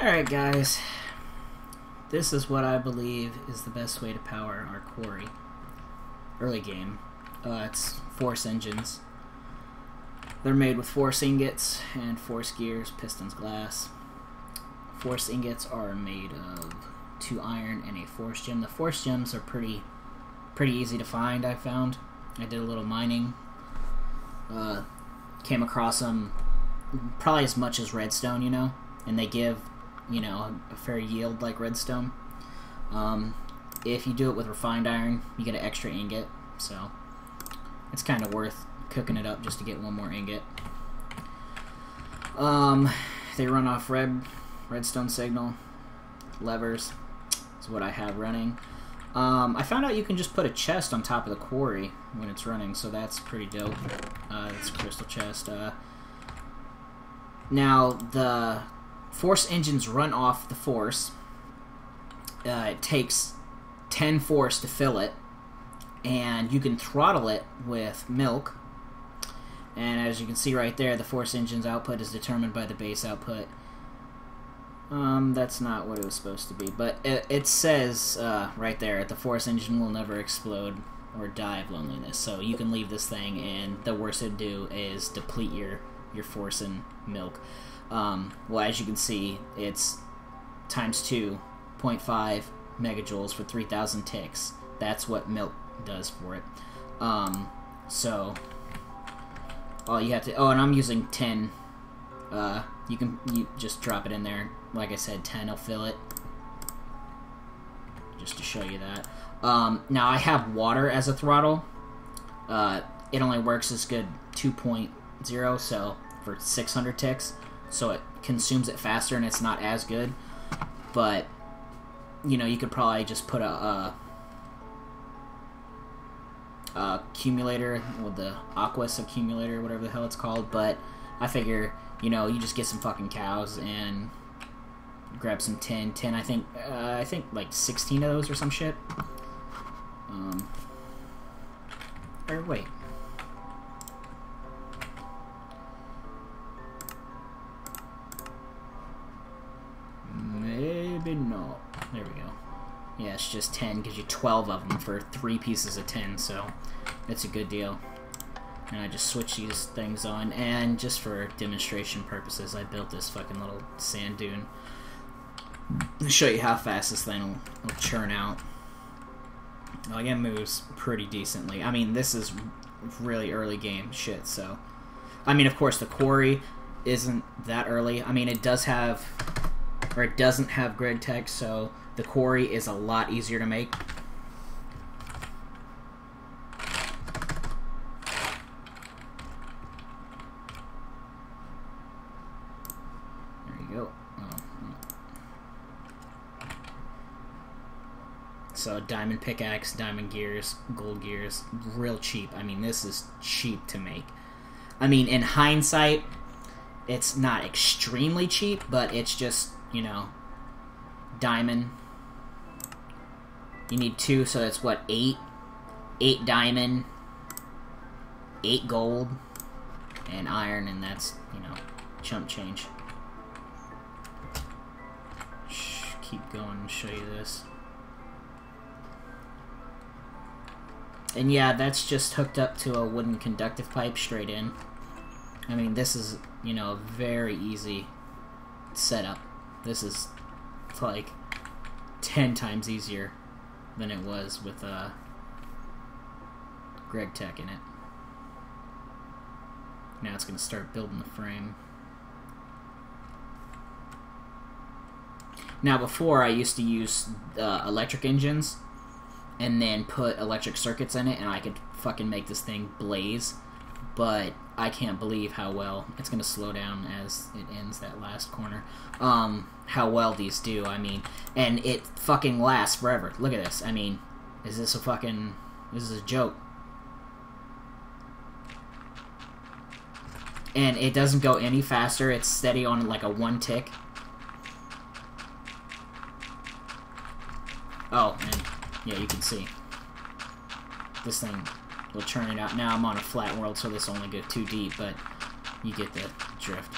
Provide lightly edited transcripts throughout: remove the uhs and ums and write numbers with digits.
Alright guys, this is what I believe is the best way to power our Quarry. Early game. It's force engines. They're made with force ingots and force gears, pistons, glass. Force ingots are made of 2 iron and a force gem. The force gems are pretty easy to find, I found. I did a little mining. Came across them probably as much as redstone, you know, and they give, you know, a fair yield like redstone. If you do it with refined iron, you get an extra ingot, so it's kind of worth cooking it up just to get one more ingot. They run off redstone signal. Levers is what I have running. I found out you can just put a chest on top of the Quarry when it's running, so that's pretty dope. It's a crystal chest. Now, the force engines run off the force. It takes 10 force to fill it, and you can throttle it with milk. And as you can see right there, the force engine's output is determined by the base output. That's not what it was supposed to be, but it says right there, the force engine will never explode or die of loneliness. So you can leave this thing, and the worst it'd do is deplete your force and milk. Well, as you can see, it's times 2.5 megajoules for 3,000 ticks. That's what milk does for it. So all you have to, and I'm using 10. You just drop it in there. Like I said, 10 will fill it. Just to show you that. Now I have water as a throttle. It only works as good 2.0, so for 600 ticks. So it consumes it faster and it's not as good. But, you know, you could probably just put a accumulator, with the Aquas accumulator, whatever the hell it's called. But I figure, you know, you just get some fucking cows and grab some tin. I think like 16 of those or some shit. Or wait. Maybe not. There we go. Yeah, it's just 10, gives you 12 of them for 3 pieces of tin, so it's a good deal. And I just switch these things on, and just for demonstration purposes, I built this fucking little sand dune to show you how fast this thing will churn out. Like, it moves pretty decently. I mean, this is really early game shit, so... I mean, of course, the Quarry isn't that early. I mean, it does have... or it doesn't have grid text, so the Quarry is a lot easier to make. There you go. So diamond pickaxe, diamond gears, gold gears, real cheap. I mean, this is cheap to make. I mean, in hindsight, it's not extremely cheap, but it's just, you know, diamond. You need 2, so that's what, 8? 8 diamond, 8 gold, and iron, and that's, you know, chump change. Keep going and show you this. And yeah, that's just hooked up to a wooden conductive pipe straight in. I mean, this is, you know, a very easy setup. This is like 10 times easier than it was with Greg Tech in it. Now it's going to start building the frame. Now before, I used to use electric engines and then put electric circuits in it, and I could fucking make this thing blaze. But I can't believe how well it's going to slow down as it ends that last corner. How well these do, I mean, and it fucking lasts forever. Look at this. I mean, is this a fucking... this is a joke. And it doesn't go any faster. It's steady on like a 1 tick. Oh, and yeah, you can see. This thing will churn it out. Now I'm on a flat world, so this will only go 2 deep, but you get the drift.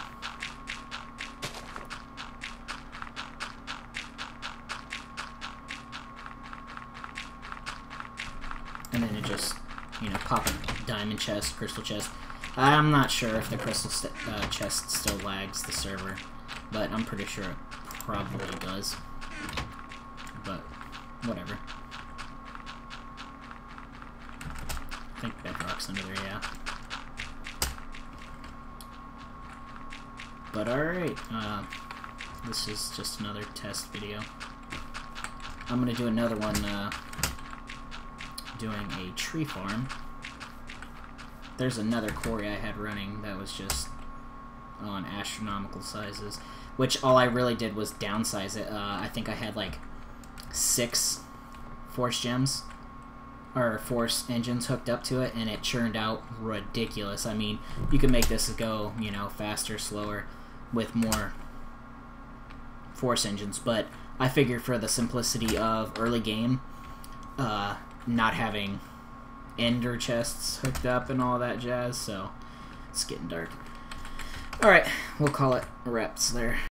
and then it just, you know, pop a diamond chest, crystal chest. I'm not sure if the crystal chest still lags the server, but I'm pretty sure it probably does. But whatever. I think bedrock's under there, yeah. But alright, this is just another test video. I'm gonna do another one, doing a tree farm. There's another quarry I had running that was just on astronomical sizes, which all I really did was downsize it. I think I had like 6 force gems, or force engines hooked up to it, and it churned out ridiculous. I mean, you can make this go, you know, faster, slower, with more force engines, but I figured for the simplicity of early game, not having ender chests hooked up and all that jazz, so it's getting dark. Alright, we'll call it reps there.